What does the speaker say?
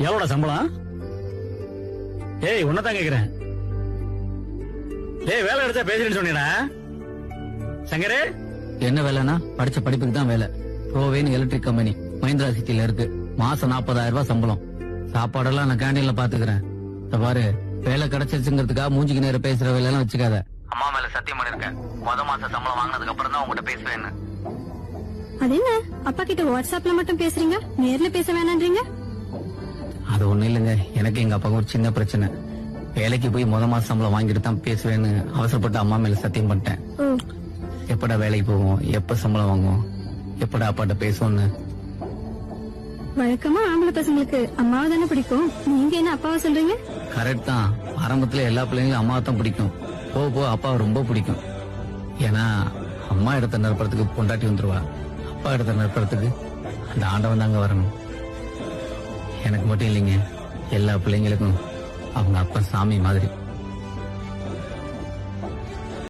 எவ்வளோட சம்பளம்? ஏய் உன்னதான் கேக்குறேன். ஏய் வேலை எடுத்தா பேசுறேன்னு சொன்னீடா சங்கரே. என்ன வேலைன்னா படிச்ச படிப்புக்கு தான் வேலை. ப்ரோவேன் எலக்ட்ரிக் கம்பெனி மஹிந்திரா சிட்டில இருக்கு. மாசம் 40,000 ரூபாய் சம்பளம். சாப்பாடெல்லாம் நான் கேண்டீன்ல பாத்துக்கிறேன். பாரு, வேலை கிடைச்சிருச்சுங்கிறதுக்காக மூஞ்சிக்கு நேரம் பேசுற வேலையெல்லாம் வச்சுக்காத. அம்மா மேல சத்தியம் பண்ணிருக்கேன். மாசம் சம்பளம் வாங்கினதுக்கு அப்புறம் தான் உங்ககிட்ட பேசுவேன்னு. அது என்ன அப்பா கிட்ட வாட்ஸ்அப்ல மட்டும் பேசுறீங்க, நேர்ல பேச வேணான்றீங்க? அது ஒண்ணு இல்லைங்க, எனக்கு எங்க அப்பாவுக்கு ஒரு சின்ன பிரச்சனை. வேலைக்கு போய் மாசம் சம்பளம் வாங்கிட்டு தான் பேசுவேன்னு அவசரப்பட்டு அம்மா மேல சத்தியம் பண்ணிட்டேன். எப்படா வேலைக்கு போவோம், எப்ப சம்பளம் வாங்குவோம், எப்படா அப்பாட்ட பேசுவோம்னு. வழக்கமா ஆம்பளை பசங்களுக்கு அம்மாவை தானே பிடிக்கும், நீங்க என்ன அப்பாவை சொல்றீங்க? கரெக்ட் தான். ஆரம்பத்துல எல்லா பிள்ளைங்களும் அம்மாவை தான் பிடிக்கும். போக போக அப்பாவை ரொம்ப பிடிக்கும். ஏன்னா அம்மா இடத்த நிரப்புறதுக்கு பொண்டாட்டி வந்துருவா, அப்பா இடத்த நிரப்புறதுக்கு அந்த ஆண்டவன் தாங்க வரணும். எனக்கு மட்டும் இல்லைங்க, எல்லா பிள்ளைங்களுக்கும் அவங்க அப்பா சாமி மாதிரி.